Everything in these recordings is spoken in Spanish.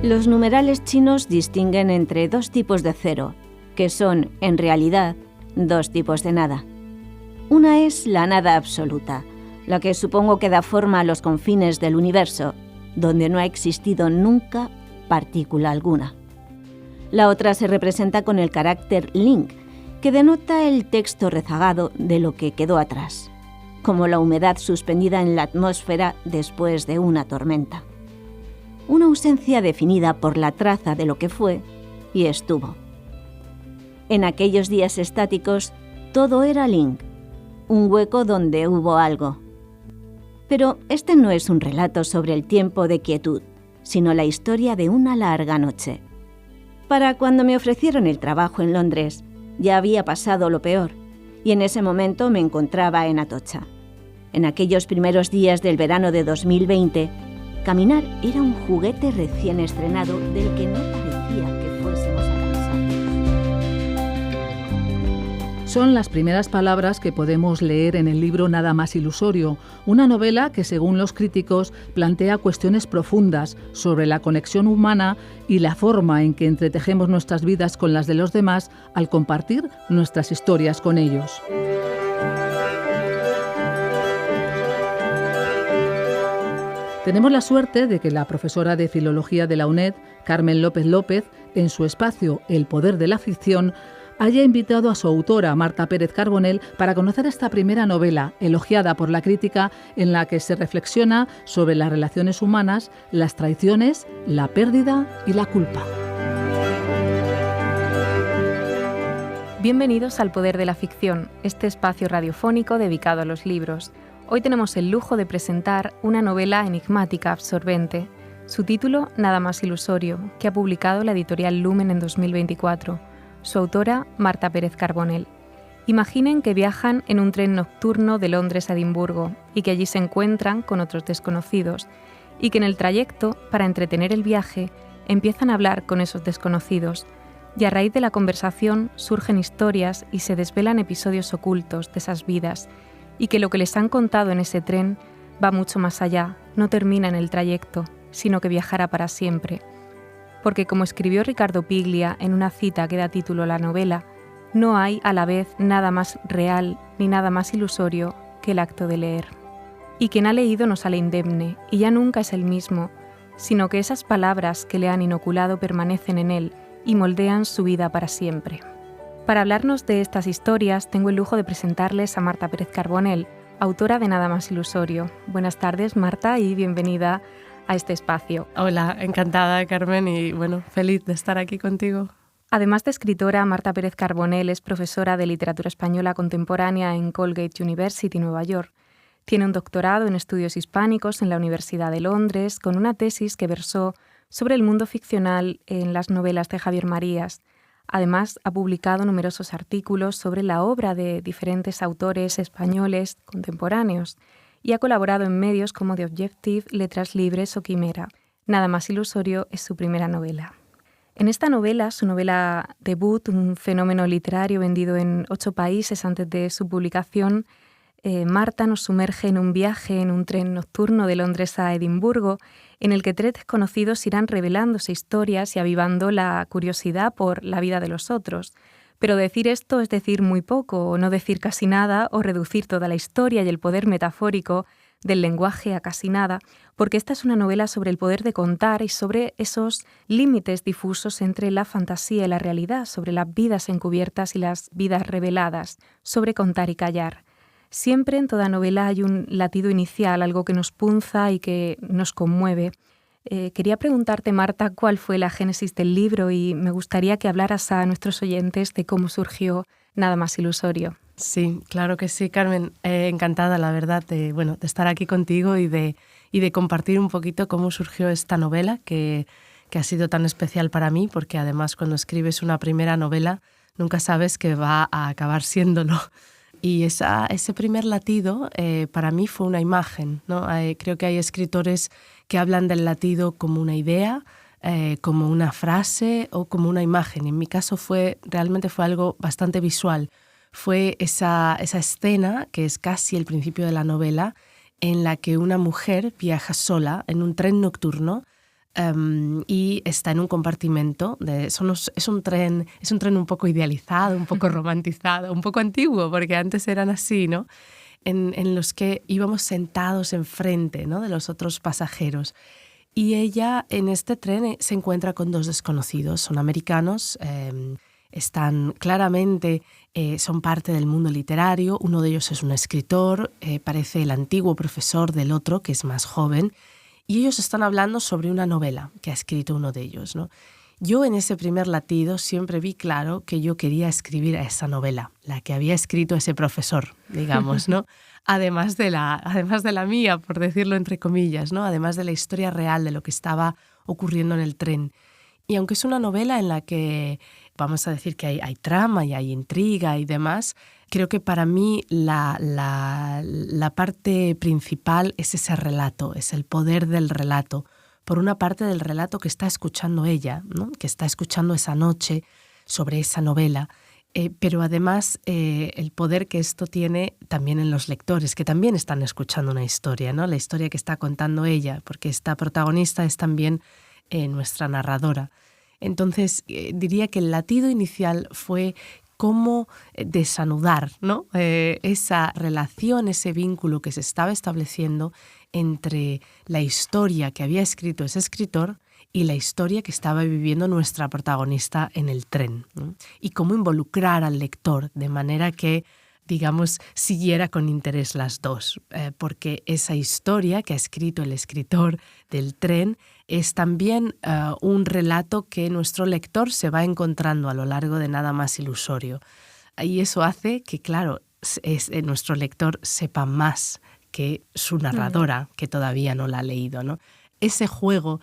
Los numerales chinos distinguen entre dos tipos de cero, que son, en realidad, dos tipos de nada. Una es la nada absoluta, la que supongo que da forma a los confines del universo, donde no ha existido nunca partícula alguna. La otra se representa con el carácter ling, que denota el texto rezagado de lo que quedó atrás, como la humedad suspendida en la atmósfera después de una tormenta. Una ausencia definida por la traza de lo que fue y estuvo. En aquellos días estáticos, todo era ling, un hueco donde hubo algo. Pero este no es un relato sobre el tiempo de quietud, sino la historia de una larga noche. Para cuando me ofrecieron el trabajo en Londres, ya había pasado lo peor, y en ese momento me encontraba en Atocha. En aquellos primeros días del verano de 2020, caminar era un juguete recién estrenado del que no parecía que fuésemos a cansar. Son las primeras palabras que podemos leer en el libro Nada más ilusorio, una novela que, según los críticos, plantea cuestiones profundas sobre la conexión humana y la forma en que entretejemos nuestras vidas con las de los demás al compartir nuestras historias con ellos. Tenemos la suerte de que la profesora de Filología de la UNED, Carmen López López, en su espacio El poder de la ficción, haya invitado a su autora, Marta Pérez Carbonell, para conocer esta primera novela, elogiada por la crítica, en la que se reflexiona sobre las relaciones humanas, las traiciones, la pérdida y la culpa. Bienvenidos al Poder de la Ficción, este espacio radiofónico dedicado a los libros. Hoy tenemos el lujo de presentar una novela enigmática, absorbente. Su título, Nada más ilusorio, que ha publicado la editorial Lumen en 2024. Su autora, Marta Pérez Carbonell. Imaginen que viajan en un tren nocturno de Londres a Edimburgo y que allí se encuentran con otros desconocidos y que en el trayecto, para entretener el viaje, empiezan a hablar con esos desconocidos y a raíz de la conversación surgen historias y se desvelan episodios ocultos de esas vidas y que lo que les han contado en ese tren va mucho más allá, no termina en el trayecto, sino que viajará para siempre. Porque como escribió Ricardo Piglia en una cita que da título a la novela, no hay a la vez nada más real ni nada más ilusorio que el acto de leer. Y quien ha leído no sale indemne, y ya nunca es el mismo, sino que esas palabras que le han inoculado permanecen en él y moldean su vida para siempre. Para hablarnos de estas historias, tengo el lujo de presentarles a Marta Pérez Carbonell, autora de Nada más ilusorio. Buenas tardes, Marta, y bienvenida a este espacio. Hola, encantada, Carmen, y feliz de estar aquí contigo. Además de escritora, Marta Pérez Carbonell es profesora de literatura española contemporánea en Colgate University, Nueva York. Tiene un doctorado en estudios hispánicos en la Universidad de Londres, con una tesis que versó sobre el mundo ficcional en las novelas de Javier Marías. Además, ha publicado numerosos artículos sobre la obra de diferentes autores españoles contemporáneos y ha colaborado en medios como The Objective, Letras Libres o Quimera. Nada más ilusorio es su primera novela. En esta novela, su novela debut, un fenómeno literario vendido en 8 países antes de su publicación, Marta nos sumerge en un viaje en un tren nocturno de Londres a Edimburgo, en el que 3 desconocidos irán revelándose historias y avivando la curiosidad por la vida de los otros. Pero decir esto es decir muy poco, o no decir casi nada, o reducir toda la historia y el poder metafórico del lenguaje a casi nada, porque esta es una novela sobre el poder de contar y sobre esos límites difusos entre la fantasía y la realidad, sobre las vidas encubiertas y las vidas reveladas, sobre contar y callar. Siempre en toda novela hay un latido inicial, algo que nos punza y que nos conmueve. Quería preguntarte, Marta, cuál fue la génesis del libro y me gustaría que hablaras a nuestros oyentes de cómo surgió Nada más ilusorio. Sí, claro que sí, Carmen. Encantada, la verdad, de estar aquí contigo y de compartir un poquito cómo surgió esta novela que ha sido tan especial para mí, porque además cuando escribes una primera novela nunca sabes que va a acabar siéndolo. Y ese primer latido para mí fue una imagen, ¿no? Creo que hay escritores que hablan del latido como una idea, como una frase o como una imagen. En mi caso realmente fue algo bastante visual. fue esa escena, que es casi el principio de la novela, en la que una mujer viaja sola en un tren nocturno y está en un compartimento. Es un tren un poco idealizado, un poco romantizado, un poco antiguo, porque antes eran así, ¿no? En los que íbamos sentados enfrente, ¿no?, de los otros pasajeros. Y ella en este tren se encuentra con dos desconocidos, son americanos, están claramente, son parte del mundo literario. Uno de ellos es un escritor, parece el antiguo profesor del otro, que es más joven, y ellos están hablando sobre una novela que ha escrito uno de ellos, ¿no? Yo en ese primer latido siempre vi claro que yo quería escribir esa novela, la que había escrito ese profesor, digamos, ¿no? Además de la mía, por decirlo entre comillas, ¿no? Además de la historia real de lo que estaba ocurriendo en el tren. Y aunque es una novela en la que vamos a decir que hay trama y hay intriga y demás, creo que para mí la parte principal es ese relato, es el poder del relato. Por una parte del relato que está escuchando ella, ¿no?, que está escuchando esa noche sobre esa novela, pero además el poder que esto tiene también en los lectores, que también están escuchando una historia, ¿no?, la historia que está contando ella, porque esta protagonista es también nuestra narradora. Entonces, diría que el latido inicial fue cómo desanudar, ¿no?, esa relación, ese vínculo que se estaba estableciendo entre la historia que había escrito ese escritor y la historia que estaba viviendo nuestra protagonista en el tren, ¿no? Y cómo involucrar al lector de manera que, digamos, siguiera con interés las dos, porque esa historia que ha escrito el escritor del tren es también un relato que nuestro lector se va encontrando a lo largo de Nada más ilusorio. Y eso hace que, claro, nuestro lector sepa más que su narradora, que todavía no la ha leído, ¿no? Ese juego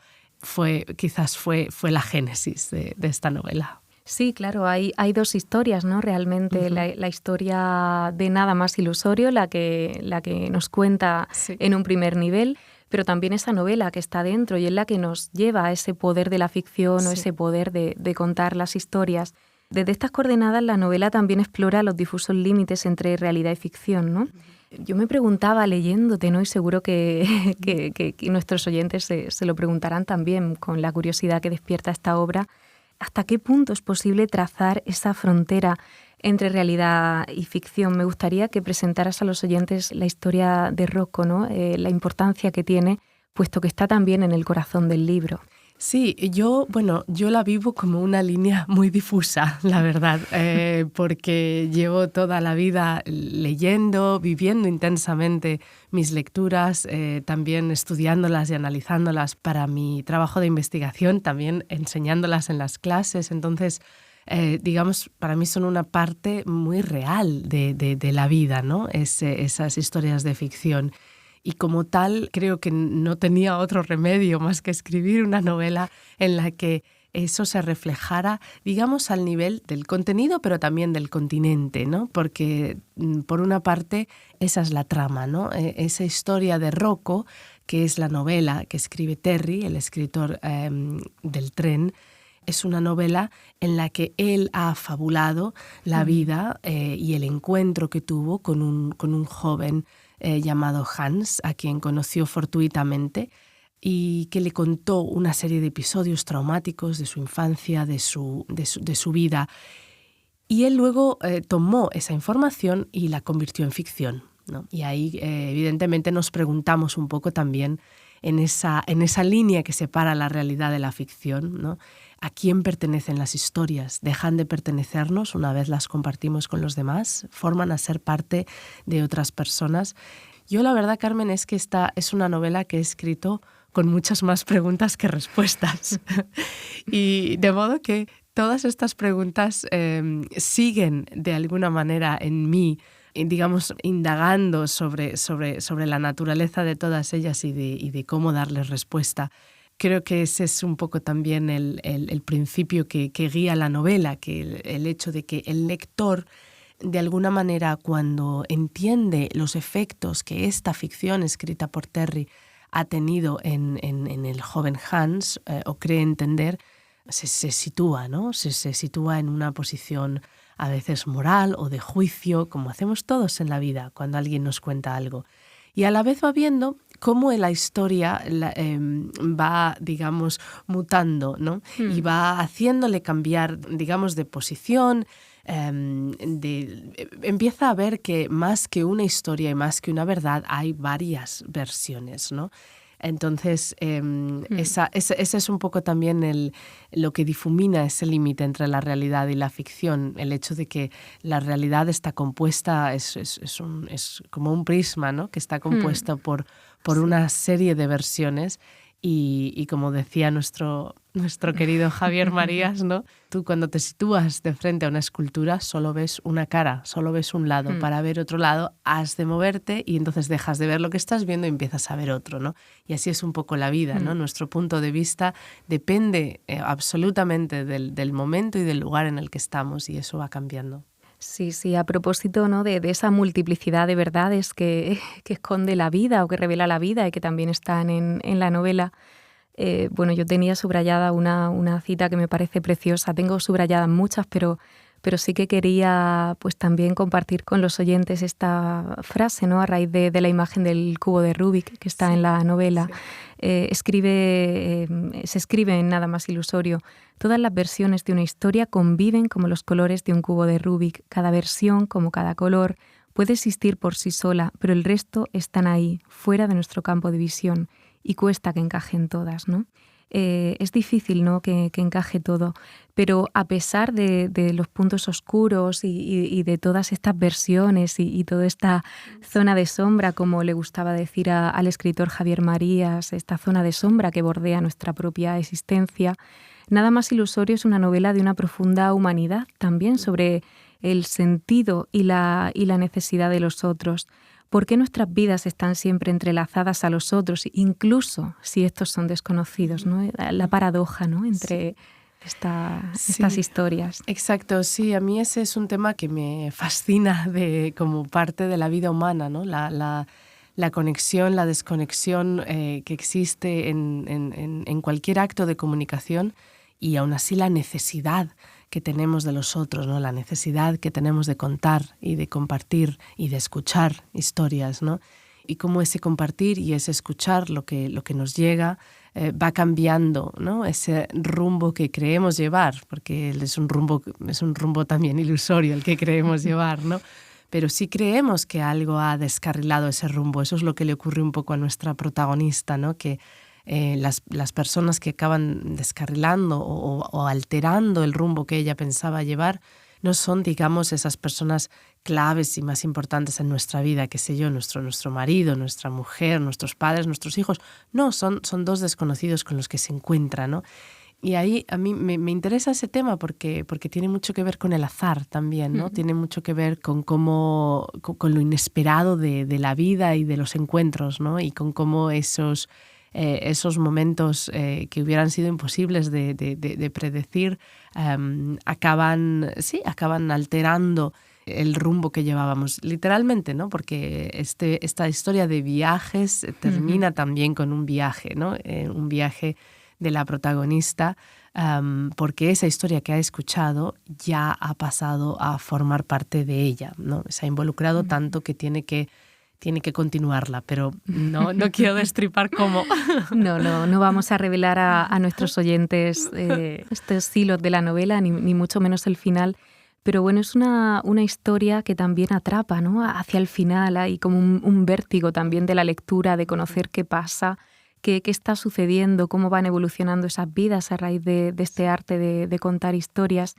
quizás fue la génesis de esta novela. Sí, claro, hay dos historias, ¿no? Realmente, la historia de Nada más ilusorio, la que nos cuenta en un primer nivel, pero también esa novela que está dentro y es la que nos lleva a ese poder de la ficción o ese poder de contar las historias. Desde estas coordenadas, la novela también explora los difusos límites entre realidad y ficción, ¿no? Yo me preguntaba leyéndote, ¿no?, y seguro que nuestros oyentes se lo preguntarán también con la curiosidad que despierta esta obra, ¿hasta qué punto es posible trazar esa frontera entre realidad y ficción? Me gustaría que presentaras a los oyentes la historia de Rocco, ¿no?, la importancia que tiene, puesto que está también en el corazón del libro. Sí, yo la vivo como una línea muy difusa, la verdad, porque llevo toda la vida leyendo, viviendo intensamente mis lecturas, también estudiándolas y analizándolas para mi trabajo de investigación, también enseñándolas en las clases. Entonces, digamos, para mí son una parte muy real de la vida, ¿no?, esas historias de ficción. Y como tal, creo que no tenía otro remedio más que escribir una novela en la que eso se reflejara, digamos, al nivel del contenido, pero también del continente, ¿no? Porque, por una parte, esa es la trama, ¿no? Esa historia de Rocco, que es la novela que escribe Terry, el escritor del tren, es una novela en la que él ha fabulado la vida y el encuentro que tuvo con un joven llamado Hans, a quien conoció fortuitamente y que le contó una serie de episodios traumáticos de su infancia, de su vida. Y él luego tomó esa información y la convirtió en ficción, ¿no? Y ahí evidentemente nos preguntamos un poco también en esa línea que separa la realidad de la ficción, ¿no? ¿A quién pertenecen las historias? ¿Dejan de pertenecernos una vez las compartimos con los demás? ¿Forman a ser parte de otras personas? Yo la verdad, Carmen, es que esta es una novela que he escrito con muchas más preguntas que respuestas. Y de modo que todas estas preguntas siguen de alguna manera en mí, digamos, indagando sobre la naturaleza de todas ellas y de cómo darles respuesta. Creo que ese es un poco también el principio que guía la novela, que el hecho de que el lector, de alguna manera, cuando entiende los efectos que esta ficción escrita por Terry ha tenido en el joven Hans, o cree entender, se sitúa, ¿no? Se sitúa en una posición a veces moral o de juicio, como hacemos todos en la vida cuando alguien nos cuenta algo. Y a la vez va viendo cómo la historia va, digamos, mutando, ¿no? Y va haciéndole cambiar, digamos, de posición. Empieza a ver que más que una historia y más que una verdad hay varias versiones, ¿no? Entonces, ese es un poco también lo que difumina ese límite entre la realidad y la ficción, el hecho de que la realidad está compuesta, es como un prisma, ¿no? Que está compuesto por una serie de versiones. Y como decía nuestro querido Javier Marías, ¿no? Tú cuando te sitúas de frente a una escultura solo ves una cara, solo ves un lado. Para ver otro lado has de moverte y entonces dejas de ver lo que estás viendo y empiezas a ver otro, ¿no? Y así es un poco la vida, ¿no? Nuestro punto de vista depende absolutamente del momento y del lugar en el que estamos, y eso va cambiando. Sí, a propósito, ¿no? de esa multiplicidad de verdades que esconde la vida o que revela la vida y que también están en la novela. Yo tenía subrayada una cita que me parece preciosa. Tengo subrayadas muchas, pero sí que quería pues también compartir con los oyentes esta frase, ¿no? A raíz de la imagen del cubo de Rubik que está en la novela. Sí. Se escribe en Nada más ilusorio: todas las versiones de una historia conviven como los colores de un cubo de Rubik. Cada versión, como cada color, puede existir por sí sola, pero el resto están ahí, fuera de nuestro campo de visión, y cuesta que encajen todas, ¿no? Es difícil, ¿no? que encaje todo, pero a pesar de los puntos oscuros y de todas estas versiones y toda esta zona de sombra, como le gustaba decir al escritor Javier Marías, esta zona de sombra que bordea nuestra propia existencia, Nada más ilusorio es una novela de una profunda humanidad, también sobre el sentido y la necesidad de los otros. ¿Por qué nuestras vidas están siempre entrelazadas a los otros, incluso si estos son desconocidos, ¿no? La paradoja, ¿no? Entre estas historias. Exacto, sí. A mí ese es un tema que me fascina como parte de la vida humana, ¿no? La conexión, la desconexión que existe en cualquier acto de comunicación, y aún así la necesidad que tenemos de los otros, ¿no? La necesidad que tenemos de contar y de compartir y de escuchar historias, ¿no? Y cómo ese compartir y ese escuchar lo que nos llega va cambiando, ¿no? Ese rumbo que creemos llevar, porque es un rumbo también ilusorio el que creemos llevar, ¿no? Pero sí creemos que algo ha descarrilado ese rumbo. Eso es lo que le ocurre un poco a nuestra protagonista, ¿no? Que las personas que acaban descarrilando o alterando el rumbo que ella pensaba llevar no son, digamos, esas personas claves y más importantes en nuestra vida, qué sé yo, nuestro marido, nuestra mujer, nuestros padres, nuestros hijos. No, son dos desconocidos con los que se encuentra, ¿no? Y ahí a mí me interesa ese tema porque tiene mucho que ver con el azar también, ¿no? Tiene mucho que ver con lo inesperado de la vida y de los encuentros, ¿no? Y con cómo esos momentos que hubieran sido imposibles de predecir acaban alterando el rumbo que llevábamos, literalmente, ¿no? Porque esta historia de viajes termina también con un viaje, ¿no? Un viaje de la protagonista, porque esa historia que ha escuchado ya ha pasado a formar parte de ella, ¿no? Se ha involucrado tanto que tiene que continuarla, pero no quiero destripar cómo. No vamos a revelar a nuestros oyentes estos hilos de la novela, ni mucho menos el final. Pero bueno, es una historia que también atrapa, ¿no? Hacia el final hay como un vértigo también de la lectura, de conocer qué pasa, qué está sucediendo, cómo van evolucionando esas vidas a raíz de este arte de contar historias.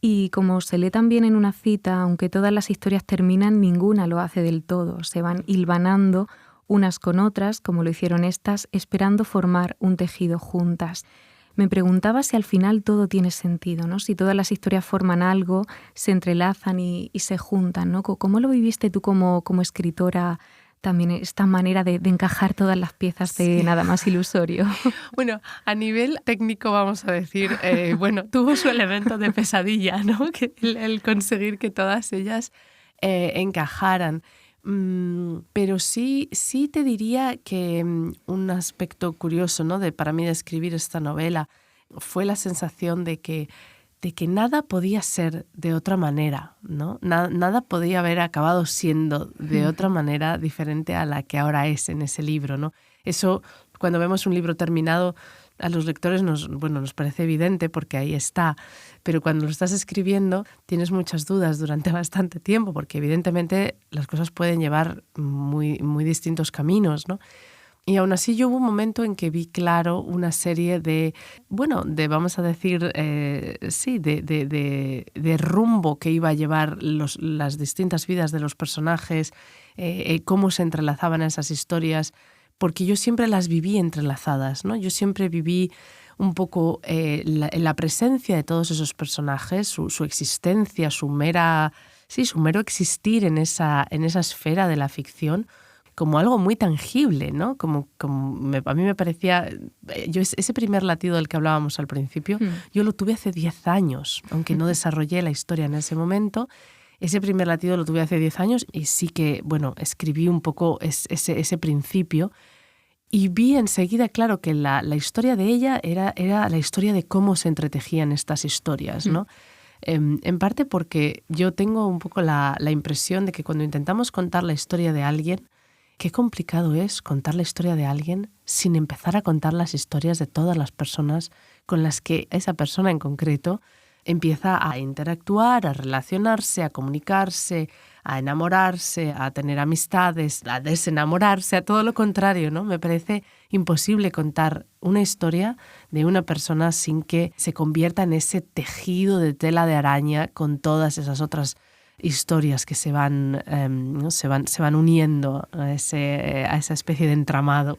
Y como se lee también en una cita, aunque todas las historias terminan, ninguna lo hace del todo. Se van hilvanando unas con otras, como lo hicieron estas, esperando formar un tejido juntas. Me preguntaba si al final todo tiene sentido, ¿no? Si todas las historias forman algo, se entrelazan y se juntan, ¿no? ¿Cómo lo viviste tú como escritora? También esta manera de encajar todas las piezas de Nada más ilusorio. Bueno, a nivel técnico vamos a decir, tuvo su elemento de pesadilla, ¿no? Que el conseguir que todas ellas encajaran. Pero sí te diría que un aspecto curioso, ¿no? Para mí de escribir esta novela fue la sensación de que que nada podía ser de otra manera, ¿no? Nada podía haber acabado siendo de otra manera diferente a la que ahora es en ese libro, ¿no? Eso, cuando vemos un libro terminado, a los lectores nos parece evidente porque ahí está, pero cuando lo estás escribiendo tienes muchas dudas durante bastante tiempo, porque evidentemente las cosas pueden llevar muy, muy distintos caminos, ¿no? Y aún así yo hubo un momento en que vi claro una serie de vamos a decir, de rumbo que iba a llevar las distintas vidas de los personajes, cómo se entrelazaban esas historias, porque yo siempre las viví entrelazadas, ¿no? Yo siempre viví un poco la presencia de todos esos personajes, su existencia, su mero existir en esa esfera de la ficción, como algo muy tangible, ¿no? A mí me parecía... ese primer latido del que hablábamos al principio, yo lo tuve hace 10 años, aunque no desarrollé la historia en ese momento. Ese primer latido lo tuve hace 10 años y sí que, escribí un poco ese principio y vi enseguida, claro, que la historia de ella era la historia de cómo se entretejían estas historias, ¿no? En parte porque yo tengo un poco la impresión de que cuando intentamos contar la historia de alguien, qué complicado es contar la historia de alguien sin empezar a contar las historias de todas las personas con las que esa persona en concreto empieza a interactuar, a relacionarse, a comunicarse, a enamorarse, a tener amistades, a desenamorarse, a todo lo contrario, ¿no? Me parece imposible contar una historia de una persona sin que se convierta en ese tejido de tela de araña con todas esas otras historias que se van uniendo a esa especie de entramado.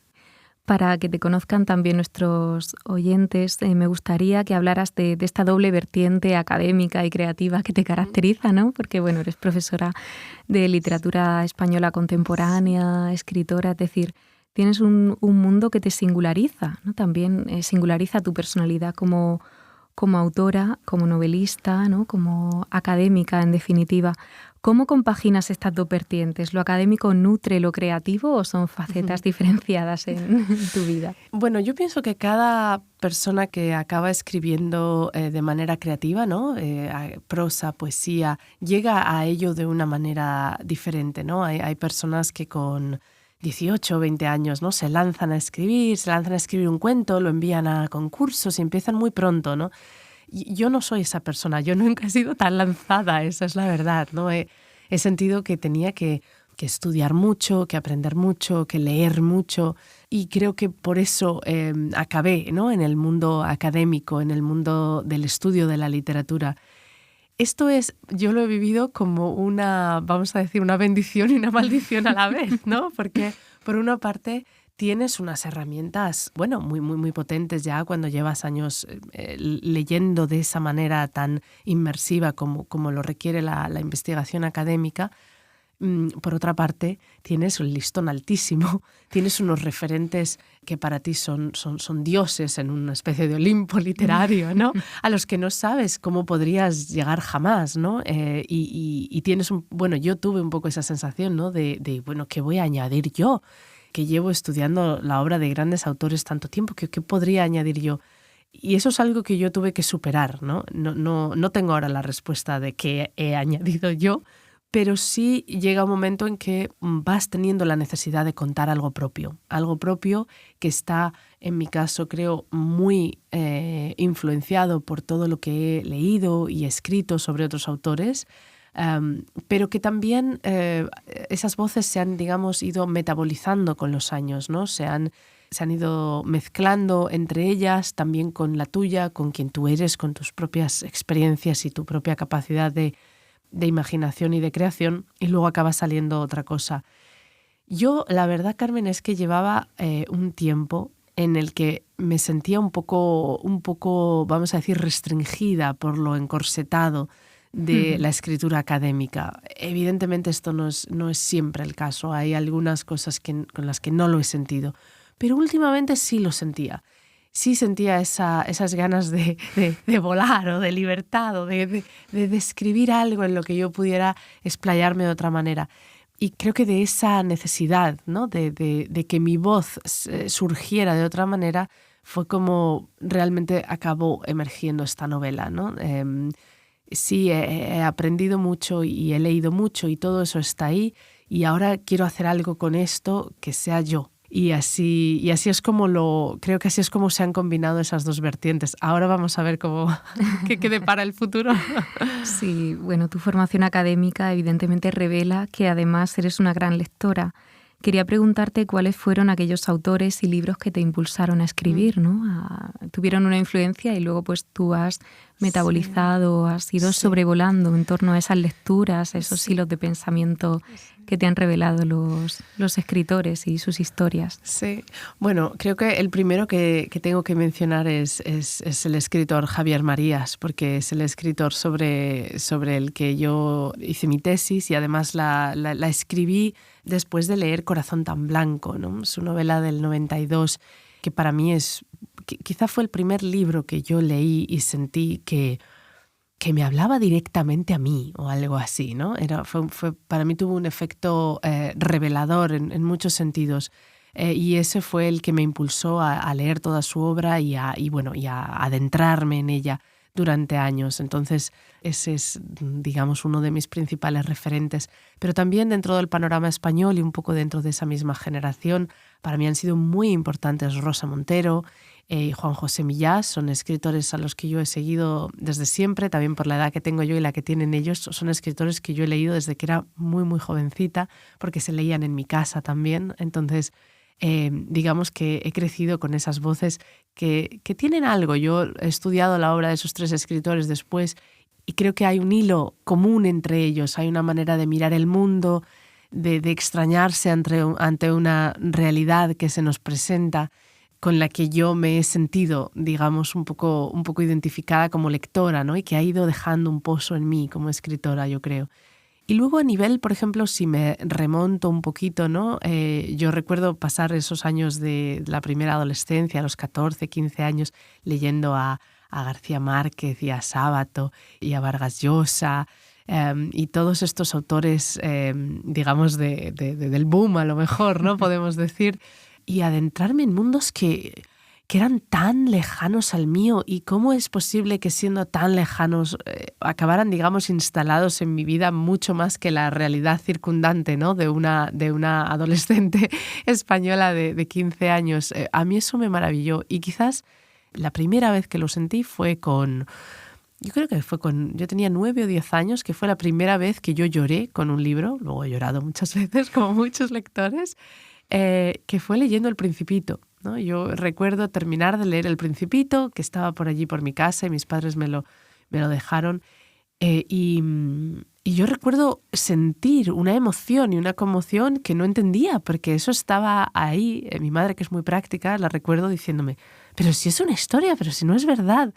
Para que te conozcan también nuestros oyentes, me gustaría que hablaras de esta doble vertiente académica y creativa que te caracteriza, ¿no? Porque, eres profesora de literatura española contemporánea, escritora, es decir, tienes un mundo que te singulariza, ¿no? También singulariza tu personalidad como autora, como novelista, ¿no? Como académica, en definitiva. ¿Cómo compaginas estas dos vertientes? ¿Lo académico nutre lo creativo o son facetas diferenciadas en tu vida? Bueno, yo pienso que cada persona que acaba escribiendo de manera creativa, ¿no? Prosa, poesía, llega a ello de una manera diferente, ¿no? Hay personas que con 18 o 20 años, ¿no? se lanzan a escribir un cuento, lo envían a concursos y empiezan muy pronto, ¿no? Yo no soy esa persona, yo nunca he sido tan lanzada, esa es la verdad, ¿no? He sentido que tenía que estudiar mucho, que aprender mucho, que leer mucho y creo que por eso acabé, ¿no? en el mundo académico, en el mundo del estudio de la literatura. Yo lo he vivido como una bendición y una maldición a la vez, ¿no? Porque por una parte tienes unas herramientas, muy, muy, muy potentes ya cuando llevas años leyendo de esa manera tan inmersiva como lo requiere la investigación académica. Por otra parte, tienes un listón altísimo, tienes unos referentes que para ti son dioses en una especie de Olimpo literario, ¿no? A los que no sabes cómo podrías llegar jamás, ¿no? Y tienes yo tuve un poco esa sensación, ¿no? De ¿qué voy a añadir yo? Que llevo estudiando la obra de grandes autores tanto tiempo, ¿qué podría añadir yo? Y eso es algo que yo tuve que superar, ¿no? No tengo ahora la respuesta de qué he añadido yo, pero sí llega un momento en que vas teniendo la necesidad de contar algo propio que está, en mi caso, creo, muy influenciado por todo lo que he leído y escrito sobre otros autores, pero que también esas voces se han, ido metabolizando con los años, ¿no? Se han ido mezclando entre ellas, también con la tuya, con quien tú eres, con tus propias experiencias y tu propia capacidad de imaginación y de creación, y luego acaba saliendo otra cosa. Yo, la verdad, Carmen, es que llevaba un tiempo en el que me sentía un poco, vamos a decir, restringida por lo encorsetado de la escritura académica. Evidentemente esto no es siempre el caso, hay algunas cosas con las que no lo he sentido, pero últimamente sí lo sentía. Sí sentía esas ganas de volar o de libertad o de escribir algo en lo que yo pudiera explayarme de otra manera. Y creo que de esa necesidad, ¿no? de que mi voz surgiera de otra manera fue como realmente acabó emergiendo esta novela, ¿no? Sí, he aprendido mucho y he leído mucho y todo eso está ahí, y ahora quiero hacer algo con esto que sea yo. Y así es creo que así es como se han combinado esas dos vertientes. Ahora vamos a ver qué depara el futuro. Sí, bueno, tu formación académica evidentemente revela que además eres una gran lectora. Quería preguntarte cuáles fueron aquellos autores y libros que te impulsaron a escribir, ¿no? Tuvieron una influencia y luego pues tú has metabolizado, has ido sobrevolando en torno a esas lecturas, a esos hilos de pensamiento que te han revelado los escritores y sus historias. Sí, bueno, creo que el primero que tengo que mencionar es el escritor Javier Marías, porque es el escritor sobre el que yo hice mi tesis, y además la escribí después de leer Corazón tan blanco, ¿no? Su novela del 92, que para mí quizá fue el primer libro que yo leí y sentí que me hablaba directamente a mí o algo así, ¿no? Para mí tuvo un efecto revelador en muchos sentidos, y ese fue el que me impulsó a leer toda su obra y a adentrarme en ella durante años. Entonces, ese es, digamos, uno de mis principales referentes. Pero también dentro del panorama español y un poco dentro de esa misma generación, para mí han sido muy importantes Rosa Montero y Juan José Millás. Son escritores a los que yo he seguido desde siempre, también por la edad que tengo yo y la que tienen ellos. Son escritores que yo he leído desde que era muy, muy jovencita, porque se leían en mi casa también. Entonces, digamos que he crecido con esas voces que tienen algo. Yo he estudiado la obra de esos tres escritores después y creo que hay un hilo común entre ellos. Hay una manera de mirar el mundo, de extrañarse ante una realidad que se nos presenta, con la que yo me he sentido, digamos, un poco identificada como lectora, ¿no? Y que ha ido dejando un pozo en mí como escritora, yo creo. Y luego a nivel, por ejemplo, si me remonto un poquito, ¿no? Yo recuerdo pasar esos años de la primera adolescencia, a los 14, 15 años, leyendo a García Márquez y a Sábato y a Vargas Llosa, y todos estos autores, digamos, del boom a lo mejor, ¿no? Podemos decir, y adentrarme en mundos que eran tan lejanos al mío, y cómo es posible que siendo tan lejanos acabaran, digamos, instalados en mi vida mucho más que la realidad circundante, ¿no? de una adolescente española de 15 años. A mí eso me maravilló, y quizás la primera vez que lo sentí fue yo tenía 9 o 10 años, que fue la primera vez que yo lloré con un libro. Luego he llorado muchas veces, como muchos lectores, que fue leyendo El Principito, ¿no? Yo recuerdo terminar de leer El Principito, que estaba por allí por mi casa y mis padres me lo dejaron, y yo recuerdo sentir una emoción y una conmoción que no entendía, porque eso estaba ahí. Mi madre, que es muy práctica, la recuerdo diciéndome, pero si es una historia, pero si no es verdad.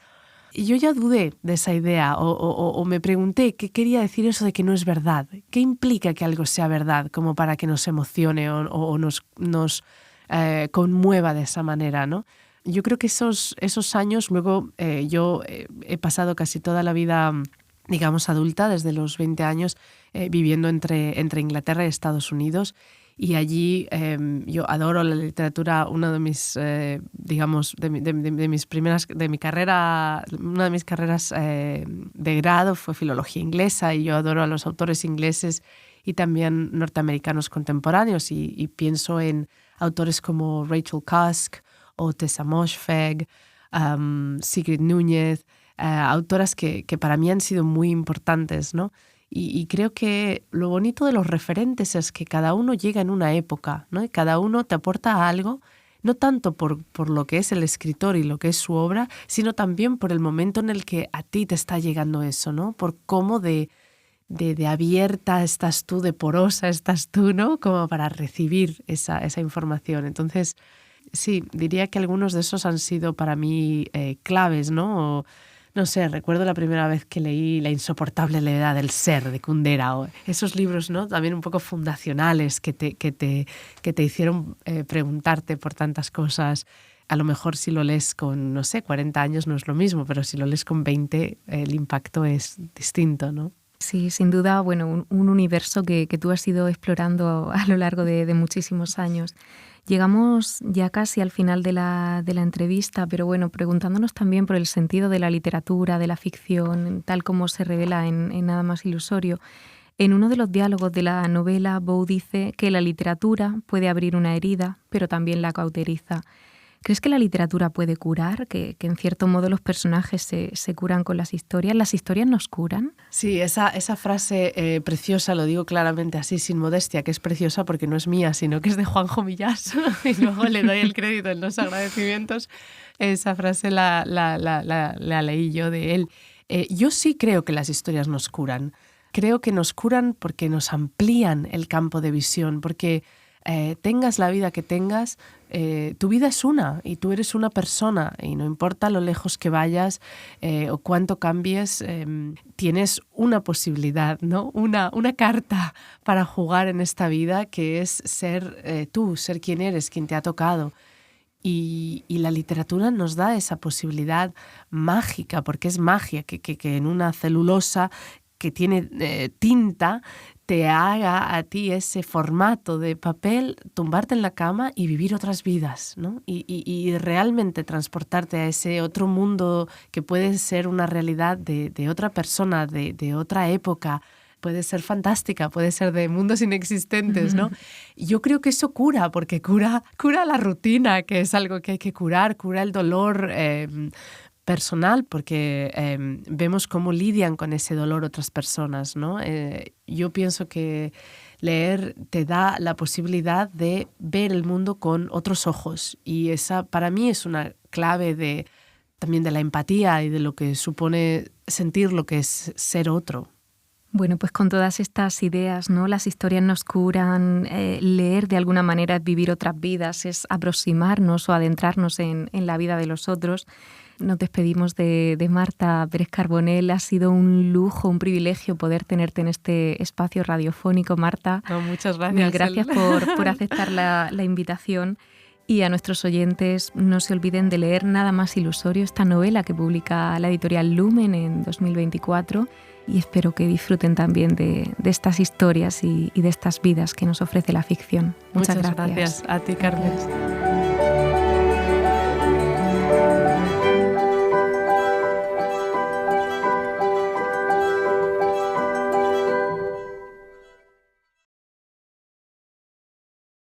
Y yo ya dudé de esa idea, o me pregunté qué quería decir eso de que no es verdad. ¿Qué implica que algo sea verdad como para que nos emocione o nos conmueva de esa manera, ¿no? Yo creo que esos años, luego yo he pasado casi toda la vida, digamos, adulta, desde los 20 años, viviendo entre Inglaterra y Estados Unidos. Y allí yo adoro la literatura. Uno de mis, digamos, de mi carrera, una de mis carreras de grado fue filología inglesa, y yo adoro a los autores ingleses y también norteamericanos contemporáneos, y pienso en autores como Rachel Cusk o Tessa Moshfegh, Sigrid Núñez, autoras que para mí han sido muy importantes, ¿no? Y creo que lo bonito de los referentes es que cada uno llega en una época, ¿no? Y cada uno te aporta algo, no tanto por lo que es el escritor y lo que es su obra, sino también por el momento en el que a ti te está llegando eso, ¿no? Por cómo de abierta estás tú, de porosa estás tú, ¿no? Como para recibir esa información. Entonces, sí, diría que algunos de esos han sido para mí claves, ¿no? No sé, recuerdo la primera vez que leí La insoportable levedad del ser, de Kundera, o esos libros, ¿no? También un poco fundacionales que te hicieron preguntarte por tantas cosas. A lo mejor si lo lees con, no sé, 40 años no es lo mismo, pero si lo lees con 20 el impacto es distinto, ¿no? Sí, sin duda, bueno, un universo que tú has ido explorando a lo largo de muchísimos años. Llegamos ya casi al final de la entrevista, pero bueno, preguntándonos también por el sentido de la literatura, de la ficción, tal como se revela en Nada más ilusorio. En uno de los diálogos de la novela, Bow dice que la literatura puede abrir una herida, pero también la cauteriza. ¿Crees que la literatura puede curar? ¿Que en cierto modo los personajes se curan con las historias? ¿Las historias nos curan? Sí, esa frase preciosa, lo digo claramente así, sin modestia, que es preciosa porque no es mía, sino que es de Juanjo Millás, y luego le doy el crédito en los agradecimientos. Esa frase la leí yo de él. Yo sí creo que las historias nos curan. Creo que nos curan porque nos amplían el campo de visión, porque tengas la vida que tengas, tu vida es una y tú eres una persona y no importa lo lejos que vayas o cuánto cambies, tienes una posibilidad, ¿no? Una carta para jugar en esta vida que es ser tú, ser quien eres, quien te ha tocado. Y la literatura nos da esa posibilidad mágica, porque es magia, que en una celulosa que tiene tinta te haga a ti ese formato de papel, tumbarte en la cama y vivir otras vidas, ¿no? Y realmente transportarte a ese otro mundo que puede ser una realidad de otra persona, de otra época. Puede ser fantástica, puede ser de mundos inexistentes, ¿no? Yo creo que eso cura, porque cura la rutina, que es algo que hay que curar, cura el dolor personal, porque vemos cómo lidian con ese dolor otras personas, ¿no? Yo pienso que leer te da la posibilidad de ver el mundo con otros ojos, y esa para mí es una clave también de la empatía y de lo que supone sentir lo que es ser otro. Bueno, pues con todas estas ideas, ¿no? Las historias nos curan, leer de alguna manera es vivir otras vidas, es aproximarnos o adentrarnos en la vida de los otros. Nos despedimos de Marta Pérez Carbonell. Ha sido un lujo, un privilegio poder tenerte en este espacio radiofónico, Marta. No, muchas gracias. Mil gracias por aceptar la invitación. Y a nuestros oyentes, no se olviden de leer Nada más ilusorio, esta novela que publica la editorial Lumen en 2024. Y espero que disfruten también de estas historias y de estas vidas que nos ofrece la ficción. Muchas gracias. A ti, Carmen.